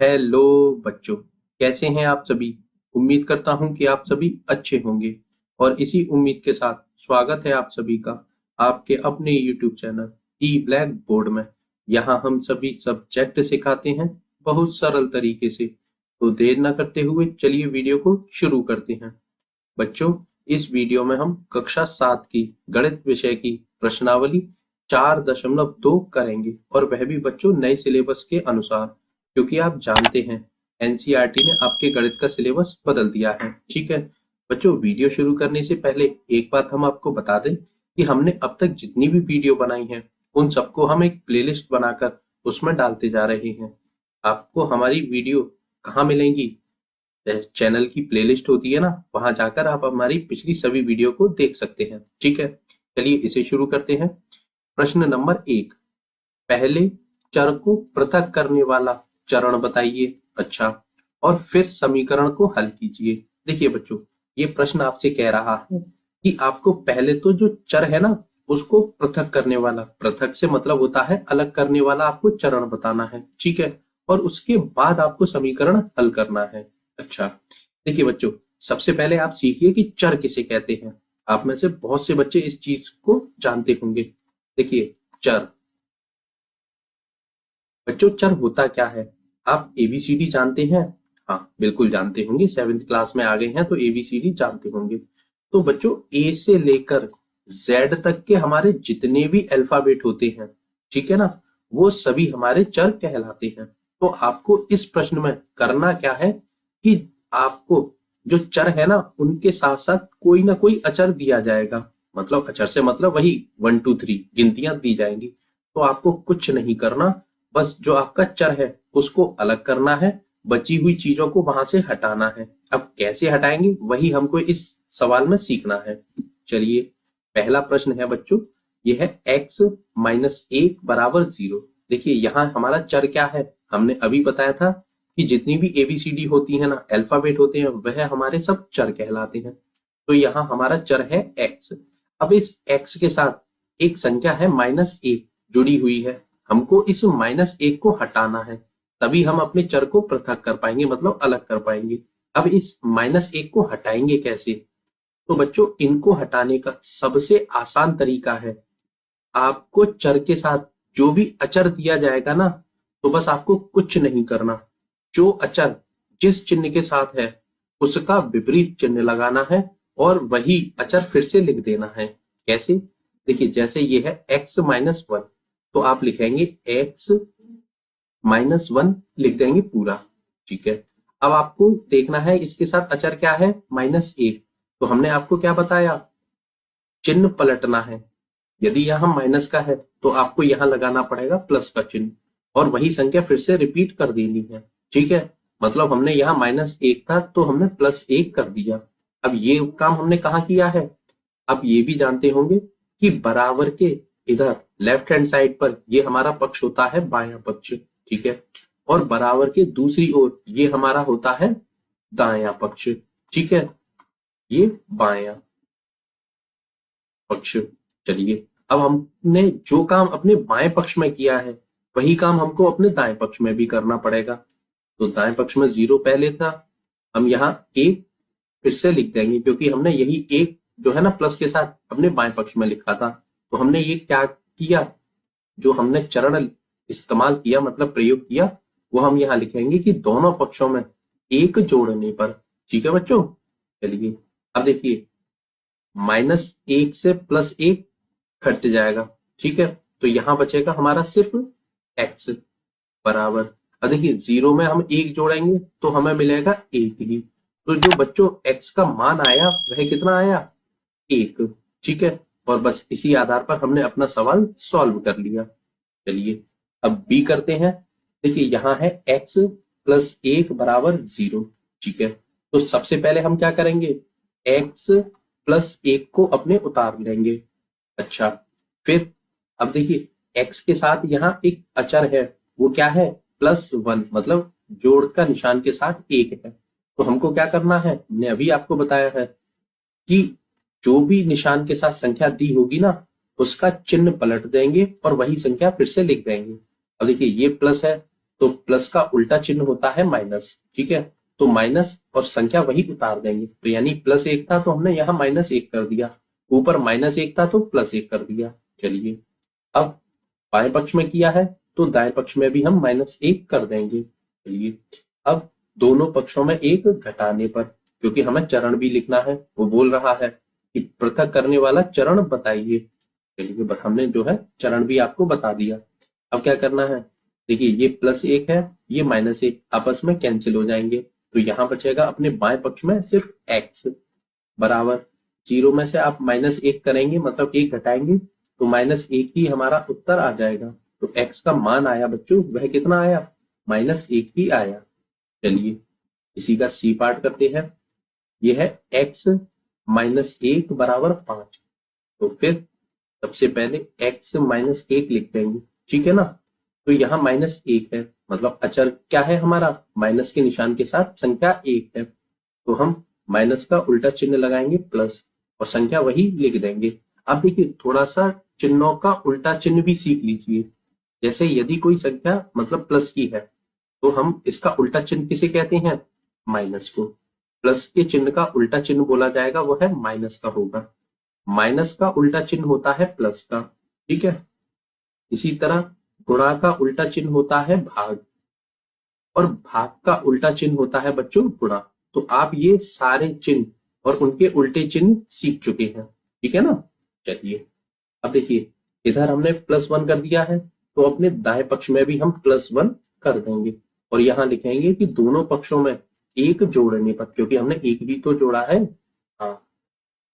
Hello बच्चों, कैसे हैं आप सभी। उम्मीद करता हूं कि आप सभी अच्छे होंगे और इसी उम्मीद के साथ स्वागत है आप सभी का आपके अपने यूट्यूब चैनल ई ब्लैक बोर्ड में। यहाँ हम सभी सब्जेक्ट सिखाते हैं बहुत सरल तरीके से। तो देर न करते हुए चलिए वीडियो को शुरू करते हैं। बच्चों, इस वीडियो में हम कक्षा 7 की गणित विषय की प्रश्नावली 4.2 करेंगे और वह भी बच्चों नए सिलेबस के अनुसार, क्योंकि आप जानते हैं एनसीईआरटी ने आपके गणित का सिलेबस बदल दिया है। ठीक है बच्चों, वीडियो शुरू करने से पहले एक बात हम आपको बता दें कि हमने अब तक जितनी भी वीडियो बनाई हैं उन सबको हम एक प्लेलिस्ट बनाकर उसमें डालते जा रहे हैं। आपको हमारी वीडियो कहाँ मिलेंगी? चैनल की प्लेलिस्ट होती है ना, वहां जाकर आप हमारी पिछली सभी वीडियो को देख सकते हैं। ठीक है, चलिए इसे शुरू करते हैं। प्रश्न नंबर 1, पहले चर को पृथक करने वाला चरण बताइए। अच्छा, और फिर समीकरण को हल कीजिए। देखिए बच्चों, ये प्रश्न आपसे कह रहा है कि आपको पहले तो जो चर है ना उसको पृथक करने वाला, पृथक से मतलब होता है अलग करने वाला, आपको चरण बताना है। ठीक है, और उसके बाद आपको समीकरण हल करना है। अच्छा, देखिए बच्चों, सबसे पहले आप सीखिए कि चर किसे कहते हैं। आप में से बहुत से बच्चे इस चीज को जानते होंगे। देखिए, चर बच्चों, चर होता क्या है? आप एबीसीडी जानते हैं? हाँ बिल्कुल जानते होंगे, 7th क्लास में आ गए हैं तो एबीसीडी जानते होंगे। तो बच्चों, ए से लेकर जेड तक के हमारे जितने भी अल्फाबेट होते हैं, ठीक है ना, वो सभी हमारे चर कहलाते हैं। तो आपको इस प्रश्न में करना क्या है कि आपको जो चर है ना उनके साथ साथ कोई ना कोई अचर दिया जाएगा। मतलब अचर से मतलब वही 1 2 3 गिनतियां दी जाएंगी। तो आपको कुछ नहीं करना, बस जो आपका चर है उसको अलग करना है, बची हुई चीजों को वहां से हटाना है। अब कैसे हटाएंगे वही हमको इस सवाल में सीखना है। चलिए, पहला प्रश्न है बच्चों, यह है x माइनस 1 बराबर 0। देखिए यहाँ हमारा चर क्या है, हमने अभी बताया था कि जितनी भी एबीसीडी होती है ना, अल्फाबेट होते हैं, वह हमारे सब चर कहलाते हैं। तो यहाँ हमारा चर है x। अब इस x के साथ एक संख्या है -1 जुड़ी हुई है, हमको इस -1 को हटाना है, तभी हम अपने चर को पृथक कर पाएंगे, मतलब अलग कर पाएंगे। अब इस -1 को हटाएंगे कैसे? तो बच्चों, इनको हटाने का सबसे आसान तरीका है, आपको चर के साथ जो भी अचर दिया जाएगा ना, तो बस आपको कुछ नहीं करना, जो अचर जिस चिन्ह के साथ है उसका विपरीत चिन्ह लगाना है और वही अचर फिर से लिख देना है। कैसे? देखिए, जैसे ये है x-1, तो आप लिखेंगे x-1 लिख देंगे पूरा। ठीक है, अब आपको देखना है इसके साथ अचर क्या है, -1। तो हमने आपको क्या बताया, चिन्ह पलटना है। यदि यहाँ माइनस का है तो आपको यहाँ लगाना पड़ेगा प्लस का चिन्ह और वही संख्या फिर से रिपीट कर देनी है। ठीक है, मतलब हमने यहाँ -1 था तो हमने +1 कर दिया। अब ये काम हमने कहाँ किया है? आप ये भी जानते होंगे कि बराबर के इधर लेफ्ट हैंड साइड पर ये हमारा पक्ष होता है बायां पक्ष। ठीक है, और बराबर के दूसरी ओर ये हमारा होता है दायां पक्ष। ठीक है, ये बायां पक्ष। चलिए, अब हमने जो काम अपने बाएं पक्ष में किया है वही काम हमको अपने दाएं पक्ष में भी करना पड़ेगा। तो दाएं पक्ष में 0 पहले था, हम यहाँ 1 फिर से लिख देंगे, क्योंकि हमने यही 1 जो है ना प्लस के साथ अपने बाएं पक्ष में लिखा था। तो हमने ये क्या किया, जो हमने चरण इस्तेमाल किया, मतलब प्रयोग किया, वो हम यहाँ लिखेंगे कि दोनों पक्षों में 1 जोड़ने पर। ठीक है बच्चों, चलिए अब देखिए, -1 से +1 घट जाएगा। ठीक है, तो यहां बचेगा हमारा सिर्फ x बराबर। अब देखिए, 0 में हम 1 जोड़ेंगे तो हमें मिलेगा 1 ही। तो जो बच्चों x का मान आया वह कितना आया, 1। ठीक है, और बस इसी आधार पर हमने अपना सवाल सॉल्व कर लिया। चलिए अब b करते हैं। देखिए, यहाँ है x + 1 बराबर 0। ठीक है, तो सबसे पहले हम क्या करेंगे, x + 1 को अपने उतार लेंगे। अच्छा, फिर अब देखिए, x के साथ यहाँ एक अचर है, वो क्या है, +1, मतलब जोड़ का निशान के साथ 1 है। तो हमको क्या करना है, मैंने अभी आपको बताया है कि जो भी निशान के साथ संख्या दी होगी ना उसका चिन्ह पलट देंगे और वही संख्या फिर से लिख देंगे। अब देखिए, ये प्लस है तो प्लस का उल्टा चिन्ह होता है माइनस, ठीक है। तो माइनस और संख्या वही उतार देंगे, तो यानी प्लस 1 था तो हमने यहाँ माइनस 1 कर दिया, ऊपर माइनस 1 था तो प्लस 1 कर दिया। चलिए अब बाएं पक्ष में किया है तो दाएं पक्ष में भी हम -1 कर देंगे। चलिए अब दोनों पक्षों में 1 घटाने पर, क्योंकि हमें चरण भी लिखना है, वो बोल रहा है कि पृथक करने वाला चरण बताइए। चलिए बस हमने जो है चरण भी आपको बता दिया। अब क्या करना है, देखिए ये +1 है, ये -1 आपस में कैंसिल हो जाएंगे, तो यहाँ बचेगा अपने बाएं पक्ष में सिर्फ x बराबर 0 में से आप -1 करेंगे, मतलब 1 घटाएंगे तो -1 ही हमारा उत्तर आ जाएगा। तो x का मान आया बच्चों, वह कितना आया, -1 ही आया। चलिए इसी का सी पार्ट करते हैं, ये है x -1 बराबर 5। तो फिर सबसे पहले x -1 लिख देंगे, ठीक है ना। तो यहाँ -1 है, मतलब अचर क्या है हमारा, माइनस के निशान के साथ संख्या 1 है, तो हम माइनस का उल्टा चिन्ह लगाएंगे प्लस और संख्या वही लिख देंगे। अब देखिए थोड़ा सा चिन्हों का उल्टा चिन्ह भी सीख लीजिए। जैसे यदि कोई संख्या मतलब प्लस की है तो हम इसका उल्टा चिन्ह किसे कहते हैं, माइनस को। प्लस के चिन्ह का उल्टा चिन्ह बोला जाएगा, वो है माइनस का होगा। माइनस का उल्टा चिन्ह होता है प्लस का, ठीक है। इसी तरह गुणा का उल्टा चिन्ह होता है भाग, और भाग का उल्टा चिन्ह होता है बच्चों गुणा। तो आप ये सारे चिन्ह और उनके उल्टे चिन्ह सीख चुके हैं, ठीक है ना। चलिए अब देखिए इधर हमने +1 कर दिया है, तो अपने दाएं पक्ष में भी हम +1 कर देंगे और यहाँ लिखेंगे कि दोनों पक्षों में 1 जोड़ने पर, क्योंकि हमने 1 भी तो जोड़ा है। हाँ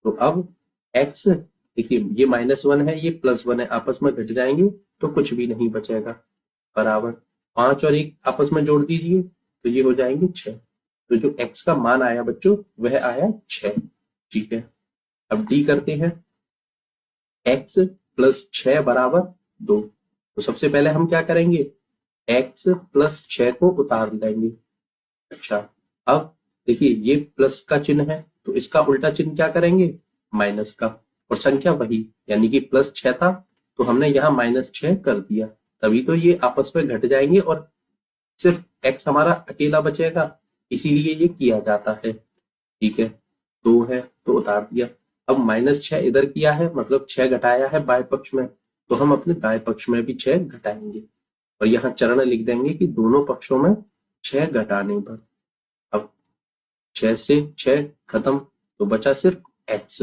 तो अब x, देखिए ये -1 है, ये +1 है, आपस में घट जाएंगे तो कुछ भी नहीं बचेगा, बराबर 5 और 1 आपस में जोड़ दीजिए तो ये हो जाएंगे 6। तो जो x का मान आया बच्चों वह आया 6, ठीक है। अब d करते हैं, x + 6 बराबर 2। तो सबसे पहले हम क्या करेंगे, x + 6 को उतार देंगे। अच्छा अब देखिए ये प्लस का चिन्ह है तो इसका उल्टा चिन्ह क्या करेंगे, माइनस का, और संख्या वही, यानी कि +6 था तो हमने यहाँ -6 कर दिया, तभी तो ये आपस में घट जाएंगे और सिर्फ x हमारा अकेला बचेगा, इसीलिए ये किया जाता है, ठीक है। 2 है तो उतार दिया। अब -6 इधर किया है, मतलब 6 घटाया है बाएं पक्ष में, तो हम अपने दाएं पक्ष में भी 6 घटाएंगे और यहाँ चरण लिख देंगे कि दोनों पक्षों में 6 घटाने पर। अब 6 से 6 खत्म तो बचा सिर्फ x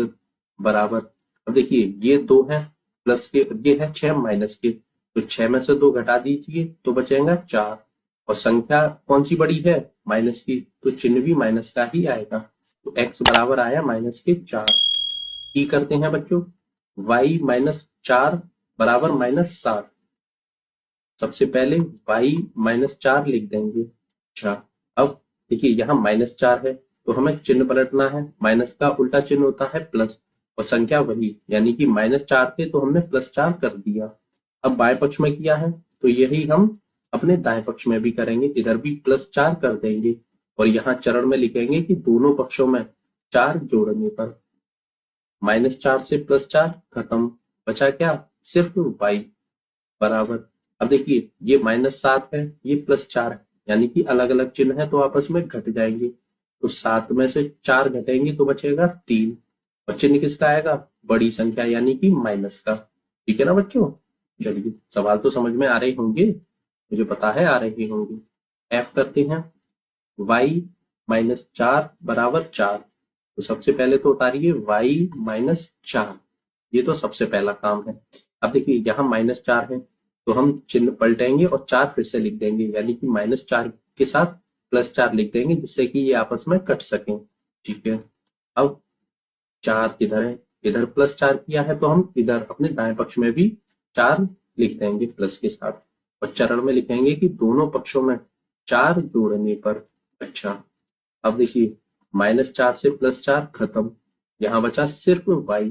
बराबर, अब देखिए ये 2 है प्लस के, ये है 6 माइनस के, तो 6 में से 2 घटा दीजिए तो बचेगा 4, और संख्या कौन सी बड़ी है, माइनस की, तो चिन्ह भी माइनस का ही आएगा। तो x बराबर आया -4। की करते हैं बच्चों, y -4 बराबर -7। सबसे पहले y -4 लिख देंगे। अच्छा अब देखिए यहाँ -4 है तो हमें चिन्ह पलटना है, माइनस का उल्टा चिन्ह होता है प्लस, और संख्या वही, यानी कि -4 थे तो हमने +4 कर दिया। अब बाएं पक्ष में किया है तो यही हम अपने दाएं पक्ष में भी करेंगे, इधर भी +4 कर देंगे और यहाँ चरण में लिखेंगे कि दोनों पक्षों में 4 जोड़ने पर। -4 से +4 खत्म, बचा क्या, सिर्फ y बराबर। अब देखिए ये -7 है, ये +4 है, यानी कि अलग अलग चिन्ह है तो आपस में घट जाएंगे, तो 7 में से 4 घटेंगे तो बचेगा 3, और चिन्ह किसका आएगा, बड़ी संख्या यानी कि माइनस का, ठीक है ना बच्चों। चलिए सवाल तो समझ में आ रहे होंगे, मुझे पता है आ रहे होंगे। f करते हैं, y -4 बराबर 4। तो सबसे पहले तो उतारिए y -4, ये तो सबसे पहला काम है। अब देखिए यहाँ -4 है तो हम चिन्ह पलटेंगे और 4 फिर से लिख देंगे, यानी कि -4 के साथ +4 लिख देंगे जिससे कि ये आपस में कट सकें, ठीक है। अब 4 इधर है, इधर +4 किया है तो हम इधर अपने दाएं पक्ष में भी 4 लिख देंगे प्लस के साथ, और चरण में लिखेंगे कि दोनों पक्षों में 4 जोड़ने पर। अच्छा अब देखिए -4 से +4 खत्म, यहाँ बचा सिर्फ y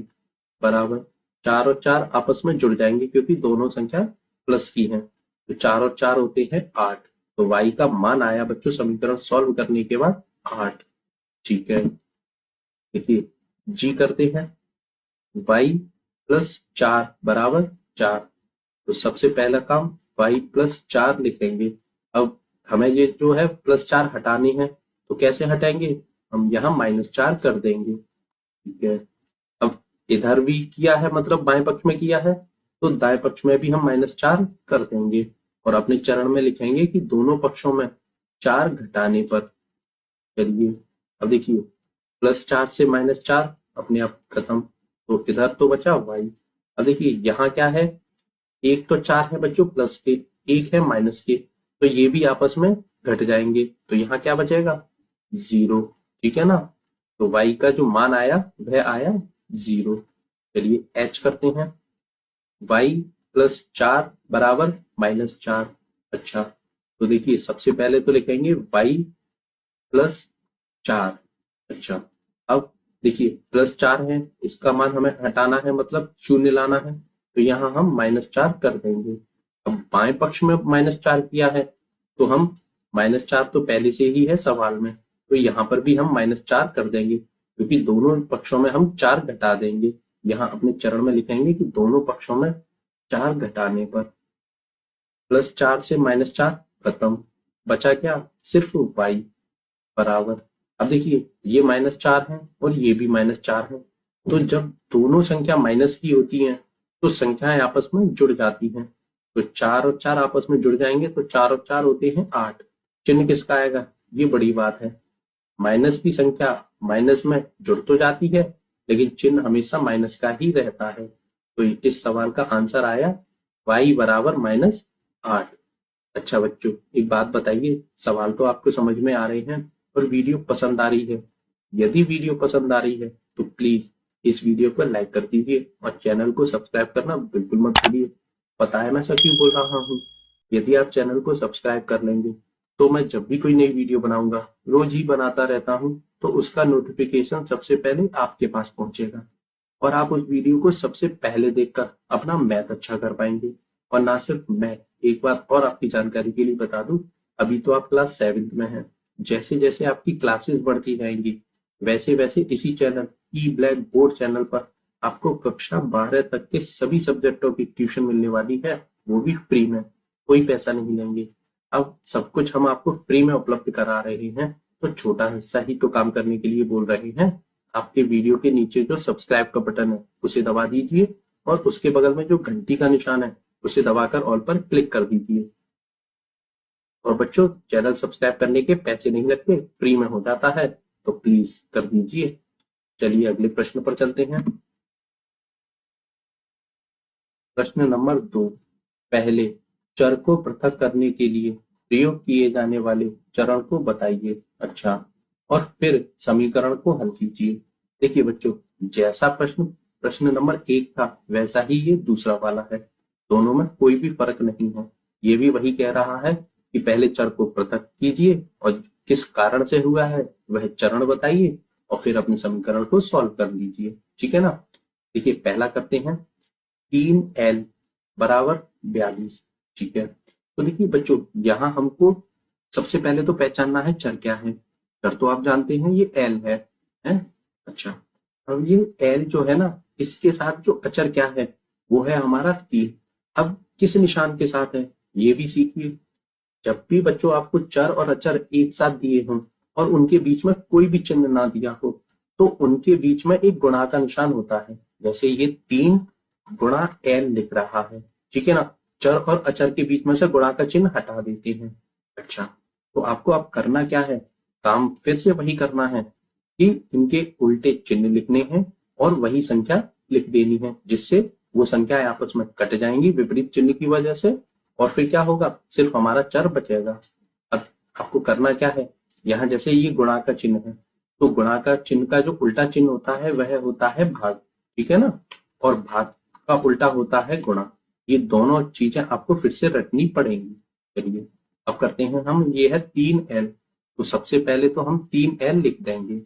बराबर 4 और 4 आपस में जुड़ जाएंगे क्योंकि दोनों संख्या प्लस की हैं, तो 4 और 4 होते हैं 8। तो y का मान आया बच्चों समीकरण सॉल्व करने के बाद 8, ठीक है। देखिए g करते हैं, y +4 बराबर 4। तो सबसे पहला काम y +4 लिखेंगे, अब हमें ये जो है +4 हटानी है, तो कैसे हटाएंगे? हम यहाँ -4 कर देंगे। ठीक है, अब इधर भी किया है, मतलब बाएं पक्ष में किया है, तो दाएं पक्ष में भी हम -4 कर देंगे और अपने चरण में लिखेंगे कि दोनों पक्षों में 4 घटाने पर। चलिए, अब देखिए, +4 से -4 अपने आप खत्म, तो इधर तो बचा y। अब देखिए यहाँ क्या है, एक तो 4 है बच्चों प्लस के, एक है माइनस के, तो ये भी आपस में घट जाएंगे, तो यहाँ क्या बचेगा? 0। ठीक है ना, तो y का जो मान आया वह आया 0। चलिए h करते हैं, y +4 बराबर -4। अच्छा, तो देखिए सबसे पहले तो लिखेंगे y +4। अच्छा, अब देखिए +4 है, इसका मान हमें हटाना है, मतलब शून्य लाना है, तो यहाँ हम -4 कर देंगे। अब बाएं पक्ष में -4 किया है, तो हम -4 तो पहले से ही है सवाल में, तो यहाँ पर भी हम -4 कर देंगे, क्योंकि दोनों पक्षों में हम 4 घटा देंगे। यहाँ अपने चरण में लिखेंगे कि दोनों पक्षों में 4 घटाने पर +4 से -4 खत्म, बचा क्या? सिर्फ y बराबर। अब देखिए ये -4 है और ये भी -4 है, तो जब दोनों संख्या माइनस की होती हैं तो संख्याएं आपस में जुड़ जाती हैं, तो 4 और 4 आपस में जुड़ जाएंगे, तो 4 और 4 होते हैं 8। चिन्ह किसका आएगा? ये बड़ी बात है, माइनस की संख्या माइनस में जुड़ तो जाती है, लेकिन चिन्ह हमेशा माइनस का ही रहता है, तो इस सवाल का आंसर आया y बराबर -8। अच्छा बच्चों, एक बात बताइए, सवाल तो आपको समझ में आ रहे हैं और वीडियो पसंद आ रही है? यदि वीडियो पसंद आ रही है तो प्लीज इस वीडियो को लाइक कर दीजिए और चैनल को सब्सक्राइब करना बिल्कुल मत भूलिए। पता है मैं सब क्यों बोल रहा हूँ? यदि आप चैनल को सब्सक्राइब कर लेंगे तो मैं जब भी कोई नई वीडियो बनाऊंगा, रोज ही बनाता रहता हूँ, तो उसका नोटिफिकेशन सबसे पहले आपके पास पहुंचेगा और आप उस वीडियो को सबसे पहले देखकर अपना मैथ अच्छा कर पाएंगे। और ना सिर्फ मैं, एक बात और आपकी जानकारी के लिए बता दूं, अभी तो आप क्लास 7th में हैं, जैसे जैसे आपकी क्लासेस बढ़ती रहेंगी वैसे वैसे इसी चैनल ई ब्लैक बोर्ड चैनल पर आपको कक्षा 12 तक के सभी सब्जेक्टों की ट्यूशन मिलने वाली है, वो भी फ्री में, कोई पैसा नहीं लेंगे। अब सब कुछ हम आपको फ्री में उपलब्ध करा रहे हैं, तो छोटा हिस्सा ही तो काम करने के लिए बोल रहे हैं। आपके वीडियो के नीचे जो सब्सक्राइब का बटन है उसे दबा दीजिए और उसके बगल में जो घंटी का निशान है उसे दबाकर ऑल पर क्लिक कर दीजिए। और बच्चों, चैनल सब्सक्राइब करने के पैसे नहीं लगते, फ्री में हो जाता है, तो प्लीज कर दीजिए। चलिए अगले प्रश्न पर चलते हैं। प्रश्न नंबर 2, पहले चर को पृथक करने के लिए प्रयोग किए जाने वाले चरण को बताइए। अच्छा, और फिर समीकरण को हल कीजिए। देखिए बच्चों, जैसा प्रश्न प्रश्न नंबर 1 था वैसा ही ये दूसरा वाला है, दोनों में कोई भी फर्क नहीं है। ये भी वही कह रहा है कि पहले चर को पृथक कीजिए और किस कारण से हुआ है वह चरण बताइए और फिर अपने समीकरण को सॉल्व कर लीजिए। ठीक है ना? देखिए पहला करते हैं, 3l बराबर 42। ठीक है, तो देखिए बच्चों, यहाँ हमको सबसे पहले तो पहचानना है चर क्या है। चर तो आप जानते हैं ये l है? अच्छा, अब ये l जो है ना, इसके साथ जो अचर क्या है वो है हमारा 3। अब किस निशान के साथ है ये भी सीखिए। जब भी बच्चों आपको चर और अचर एक साथ दिए हों और उनके बीच में कोई भी चिन्ह ना दिया हो, तो उनके बीच में एक गुणा का निशान होता है। जैसे ये 3 गुणा l लिख रहा है, ठीक है ना, चर और अचर के बीच में से गुणा का चिन्ह हटा देते हैं। अच्छा, तो आपको अब करना क्या है, काम फिर से वही करना है कि इनके उल्टे चिन्ह लिखने हैं और वही संख्या लिख देनी है, जिससे वो संख्याएं आपस में कट जाएंगी विपरीत चिन्ह की वजह से, और फिर क्या होगा, सिर्फ हमारा चर बचेगा। अब आपको करना क्या है, यहाँ जैसे ये गुणा का चिन्ह है, तो गुणा का चिन्ह का जो उल्टा चिन्ह होता है वह होता है भाग, ठीक है ना, और भाग का उल्टा होता है गुणा। ये दोनों चीजें आपको फिर से रटनी पड़ेंगी। चलिए अब करते हैं हम, ये है 3l, तो सबसे पहले तो हम 3l लिख देंगे,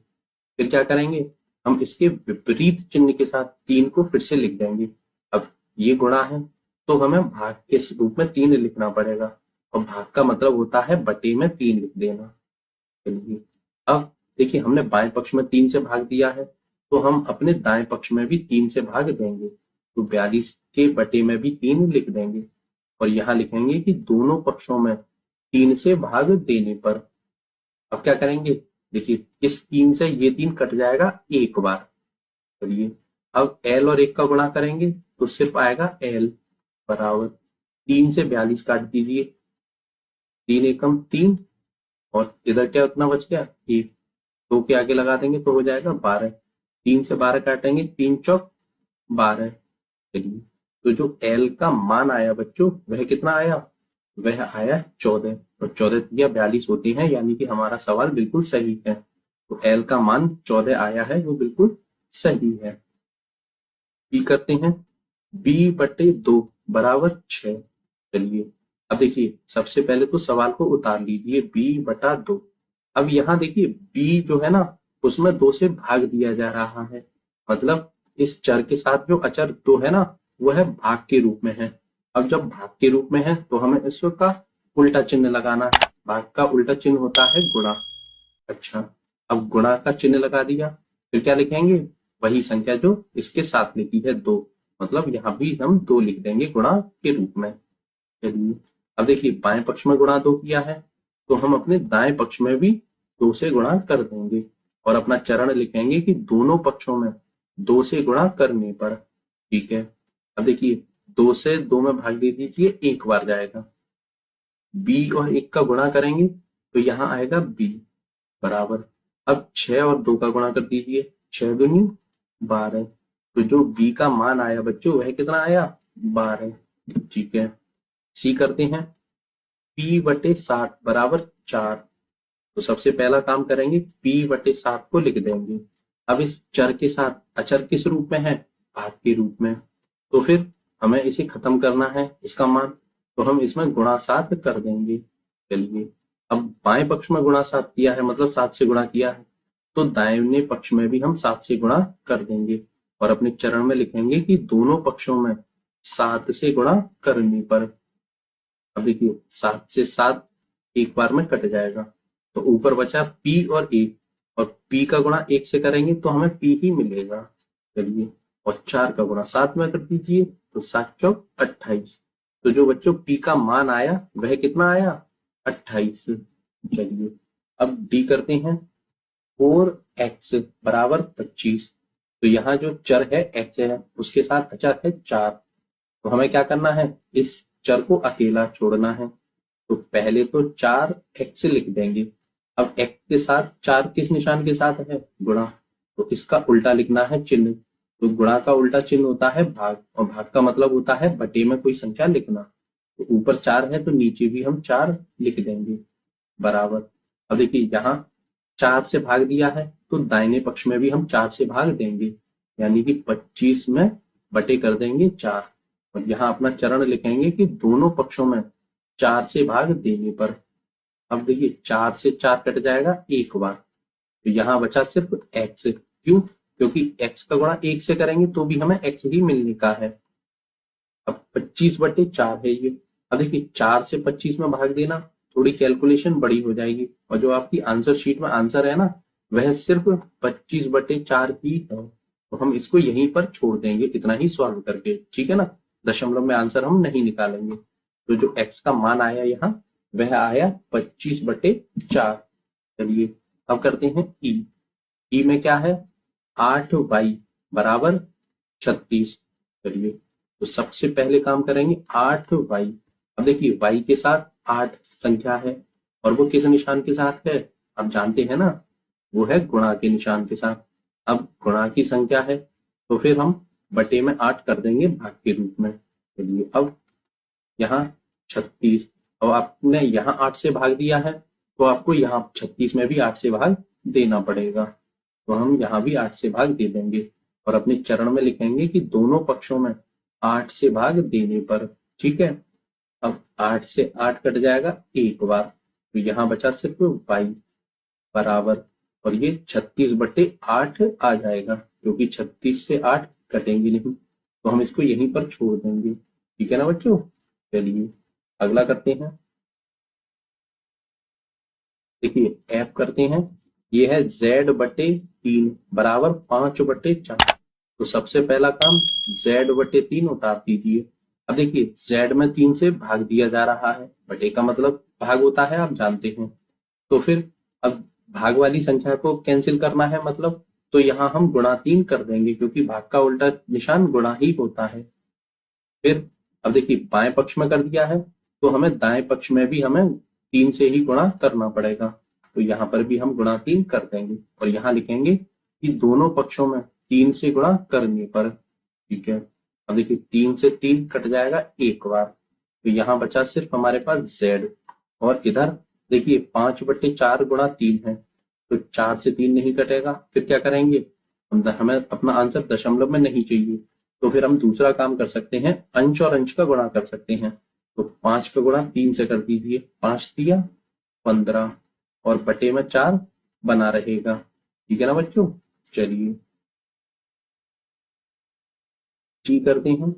फिर क्या करेंगे, हम इसके विपरीत चिन्ह के साथ 3 को फिर से लिख देंगे। अब ये गुणा है तो हमें भाग के रूप में 3 लिखना पड़ेगा, और भाग का मतलब होता है बटे में 3 लिख देना। चलिए अब देखिए, हमने बाएं पक्ष में 3 से भाग दिया है, तो हम अपने दाएं पक्ष में भी 3 से भाग देंगे, तो 42 के बटे में भी 3 लिख देंगे और यहाँ लिखेंगे कि दोनों पक्षों में 3 से भाग देने पर। अब क्या करेंगे, देखिए इस 3 से ये 3 कट जाएगा एक बार। चलिए अब l और 1 का गुणा करेंगे तो सिर्फ आएगा l बराबर 3 से 42 काट दीजिए, 3 एकम 3 और इधर क्या उतना बच गया 1, 2 के आगे लगा देंगे तो हो जाएगा 12, 3 से 12 काटेंगे 3 चौक 12। चलिए तो जो l का मान आया बच्चों वह कितना आया, वह आया 14 और 14 या 42 होते हैं, यानी कि हमारा सवाल बिल्कुल सही है। तो l का मान 14 आया है, वो बिल्कुल सही है। बी करते हैं, b/2 बराबर 6। चलिए अब देखिए सबसे पहले तो सवाल को उतार लीजिए, b/2। अब यहाँ देखिए b जो है ना उसमें 2 से भाग दिया जा रहा है, मतलब इस चर के साथ जो अचर 2 है ना वह भाग के रूप में है। अब जब भाग के रूप में है तो हमें इसका उल्टा चिन्ह लगाना है, भाग का उल्टा चिन्ह होता है गुणा। अच्छा, अब गुणा का चिन्ह लगा दिया, फिर क्या लिखेंगे, वही संख्या जो इसके साथ लिखी है 2, मतलब यहाँ भी हम 2 लिख देंगे गुणा के रूप में। चलिए अब देखिए बाएं पक्ष में गुणा 2 किया है तो हम अपने दाएं पक्ष में भी 2 से गुणा कर देंगे और अपना चरण लिखेंगे कि दोनों पक्षों में 2 से गुणा करने पर। ठीक है, अब देखिए 2 से 2 में भाग दे दीजिए, एक बार जाएगा। b और 1 का गुणा करेंगे तो यहाँ आएगा b बराबर, अब 6 और 2 का गुणा कर दीजिए, 6 दूनी 12। तो जो b का मान आया बच्चों वह कितना आया, 12। ठीक है, सी करते हैं, p/7 बराबर 4। तो सबसे पहला काम करेंगे p/7 को लिख देंगे। अब इस चर के साथ अचर किस रूप में है, भाग के रूप में, तो फिर हमें इसे खत्म करना है इसका मान, तो हम इसमें गुणा 7 कर देंगे। चलिए अब बाएं पक्ष में गुणा 7 किया है मतलब 7 से गुणा किया है, तो दाहिने पक्ष में भी हम 7 से गुणा कर देंगे और अपने चरण में लिखेंगे कि दोनों पक्षों में 7 से गुणा करने पर। अब देखिए 7 से 7 एक बार में कट जाएगा तो ऊपर बचा p और a, और p का गुणा 1 से करेंगे तो हमें p ही मिलेगा। चलिए और 4 का गुणा 7 में कर दीजिए तो 7 चौक 28। तो जो बच्चों p का मान आया वह कितना आया, 28। चलिए अब d करते हैं, 4x बराबर 25। तो यहाँ जो चर है x है उसके साथ अचर है 4, तो हमें क्या करना है, इस चर को अकेला छोड़ना है। तो पहले तो 4x लिख देंगे। अब x के साथ 4 किस निशान के साथ है, गुणा, तो इसका उल्टा लिखना है चिन्ह। तो गुणा का उल्टा चिन्ह होता है भाग, और भाग का मतलब होता है बटे में कोई संख्या लिखना। तो ऊपर 4 है तो नीचे भी हम 4 लिख देंगे बराबर। अब देखिए यहाँ 4 से भाग दिया है तो दाहिने पक्ष में भी हम 4 से भाग देंगे, यानी कि 25 में बटे कर देंगे 4, और यहाँ अपना चरण लिखेंगे कि दोनों पक्षों में 4 से भाग देने पर। अब देखिए 4 से 4 कट जाएगा एक बार, तो यहाँ बचा सिर्फ x। क्यों, क्योंकि x का गुणा 1 से करेंगे तो भी हमें x ही मिलने का है। अब 25/4 है ये। अब देखिए 4 से 25 में भाग देना थोड़ी कैलकुलेशन बड़ी हो जाएगी, और जो आपकी आंसर शीट में आंसर है ना वह सिर्फ 25/4 ही है, तो हम इसको यहीं पर छोड़ देंगे इतना ही सॉल्व करके। ठीक है ना, दशमलव में आंसर हम नहीं निकालेंगे। तो जो x का मान आया यहाँ वह आया 25/4। चलिए अब करते हैं ई में क्या है, 8y बराबर 36। चलिए तो सबसे पहले काम करेंगे 8y। अब देखिए y के साथ 8 संख्या है और वो किस निशान के साथ है, आप जानते हैं ना, वो है गुणा के निशान के साथ। अब गुणा की संख्या है तो फिर हम बटे में 8 कर देंगे भाग के रूप में। चलिए अब यहाँ 36, अब आपने यहाँ 8 से भाग दिया है तो आपको यहाँ 36 में भी 8 से भाग देना पड़ेगा, तो हम यहाँ भी 8 से भाग दे देंगे और अपने चरण में लिखेंगे कि दोनों पक्षों में 8 से भाग देने पर। ठीक है, अब 8 से 8 कट जाएगा एक बार, तो यहाँ बचा सिर्फ y बराबर, और ये 36/8 आ जाएगा क्योंकि 36 से 8 कटेंगे नहीं, तो हम इसको यहीं पर छोड़ देंगे। ठीक है ना बच्चों, चलिए अगला करते हैं। देखिए ऐप करते हैं, ये है z/3 बराबर 5/4। तो सबसे पहला काम z/3 उतार दीजिए। अब देखिए z में 3 से भाग दिया जा रहा है, बटे का मतलब भाग होता है आप जानते हैं। तो फिर अब भाग वाली संख्या को कैंसिल करना है मतलब, तो यहाँ हम गुणा 3 कर देंगे क्योंकि भाग का उल्टा निशान गुणा ही होता है। फिर अब देखिए बाएं पक्ष में कर दिया है तो हमें दाएं पक्ष में भी हमें 3 से ही गुणा करना पड़ेगा। तो यहाँ पर भी हम गुणा 3 कर देंगे और यहाँ लिखेंगे कि दोनों पक्षों में 3 से गुणा करने पर। ठीक है, अब देखिए 3 से 3 कट जाएगा एक बार, तो यहाँ बचा सिर्फ हमारे पास z। और इधर देखिए 5/4 गुणा 3 है, तो 4 से 3 नहीं कटेगा। फिर क्या करेंगे, हमें अपना आंसर दशमलव में नहीं चाहिए, तो फिर हम दूसरा काम कर सकते हैं, अंश और अंश का गुणा कर सकते हैं। तो 5 का गुणा 3 से कर दीजिए, 5 दिया 15 और बटे में 4 बना रहेगा। ठीक है ना बच्चों, चलिए जी करते हैं।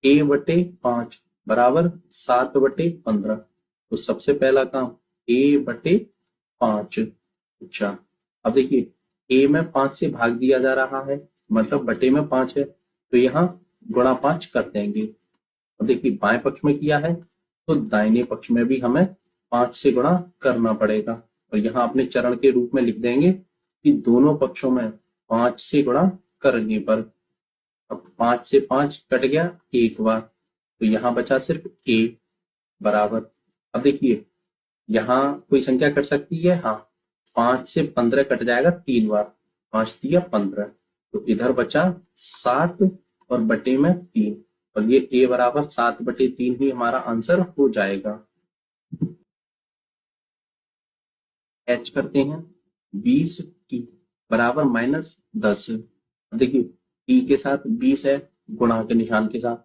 a/5 बराबर 7/15। तो सबसे पहला काम a/5। अच्छा, अब देखिए a में 5 से भाग दिया जा रहा है, मतलब बटे में 5 है, तो यहाँ गुणा 5 कर देंगे। अब देखिए बाएं पक्ष में किया है तो दाहिने पक्ष में भी हमें 5 से गुणा करना पड़ेगा, और यहाँ अपने चरण के रूप में लिख देंगे कि दोनों पक्षों में 5 से गुणा करने पर। अब 5 से 5 कट गया एक बार, तो यहाँ बचा सिर्फ a बराबर। अब देखिए यहाँ कोई संख्या कट सकती है, हाँ 5 से 15 कट जाएगा 3 बार, 5 दिया 15, तो इधर बचा 7 और बटे में 3, और ये a बराबर 7/3 ही हमारा आंसर हो जाएगा। h करते हैं, 20t बराबर -10। देखिए t के साथ 20 है गुणा के निशान के साथ,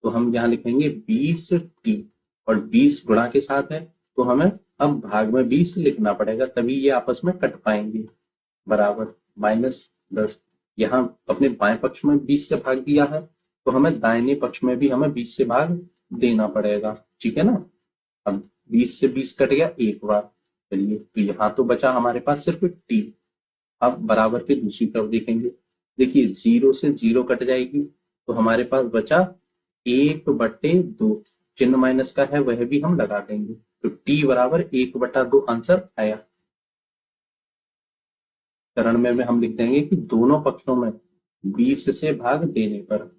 तो हम यहाँ लिखेंगे 20t, और 20 गुणा के साथ है तो हमें अब भाग में 20 लिखना पड़ेगा, तभी ये आपस में कट पाएंगे। बराबर -10। यहाँ अपने बाएं पक्ष में 20 से भाग दिया है तो हमें दाहिने पक्ष में भी हमें 20 से भाग देना पड़ेगा। ठीक है ना, अब 20 से 20 कट गया एक बार, चलिए तो यहाँ तो बचा हमारे पास सिर्फ t। अब बराबर के दूसरी तरफ देखेंगे, देखिए 0 से 0 कट जाएगी, तो हमारे पास बचा 1/2, चिन्ह माइनस का है वह भी हम लगा देंगे, तो t बराबर 1/2 आंसर आया। चरण में हम लिख देंगे कि दोनों पक्षों में 20 से भाग देने पर।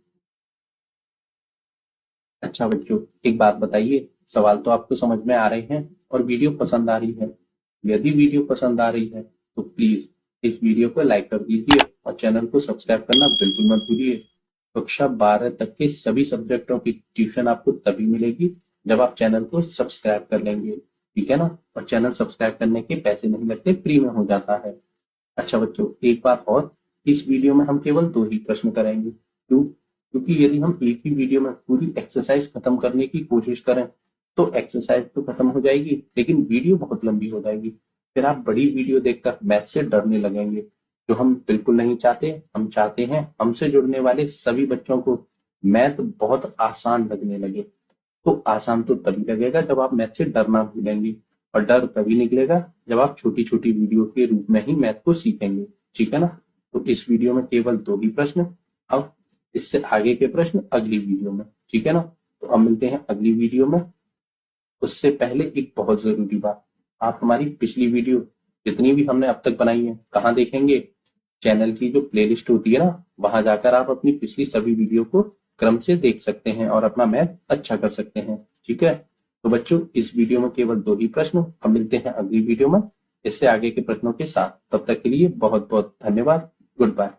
अच्छा बच्चों, एक बात बताइए, सवाल तो आपको समझ में आ रहे हैं और वीडियो पसंद आ रही है। यदि वीडियो पसंद आ रही है तो प्लीज इस वीडियो को लाइक कर दीजिए और चैनल को सब्सक्राइब करना बिल्कुल मत भूलिए। कक्षा 12 तक के सभी सब्जेक्टों की ट्यूशन आपको तभी मिलेगी जब आप चैनल को सब्सक्राइब कर लेंगे। ठीक है ना, और चैनल सब्सक्राइब करने के पैसे नहीं लगते, फ्री में हो जाता है। अच्छा बच्चों, एक बात और, इस वीडियो में हम केवल 2 ही प्रश्न करेंगे। क्यों? क्योंकि यदि हम एक ही वीडियो में पूरी एक्सरसाइज खत्म करने की कोशिश करें तो एक्सरसाइज तो खत्म हो जाएगी लेकिन वीडियो बहुत लंबी हो जाएगी, फिर आप बड़ी वीडियो देखकर मैथ से डरने लगेंगे, जो हम बिल्कुल नहीं चाहते। हम चाहते हैं हमसे जुड़ने वाले सभी बच्चों को मैथ बहुत आसान लगने लगे। तो आसान तो तभी लगेगा जब आप मैथ से डरना भूलेंगे, और डर तभी निकलेगा जब आप छोटी छोटी वीडियो के रूप में ही मैथ को सीखेंगे। ठीक है ना, तो इस वीडियो में केवल 2 ही प्रश्न, अब इससे आगे के प्रश्न अगली वीडियो में। ठीक है ना, तो अब मिलते हैं अगली वीडियो में। उससे पहले एक बहुत जरूरी बात, आप हमारी पिछली वीडियो जितनी भी हमने अब तक बनाई है कहाँ देखेंगे, चैनल की जो प्लेलिस्ट होती है ना, वहां जाकर आप अपनी पिछली सभी वीडियो को क्रम से देख सकते हैं और अपना मैथ अच्छा कर सकते हैं। ठीक है, तो बच्चों इस वीडियो में केवल 2 ही प्रश्न, अब मिलते हैं अगली वीडियो में इससे आगे के प्रश्नों के साथ। तब तक के लिए बहुत बहुत धन्यवाद, गुड बाय।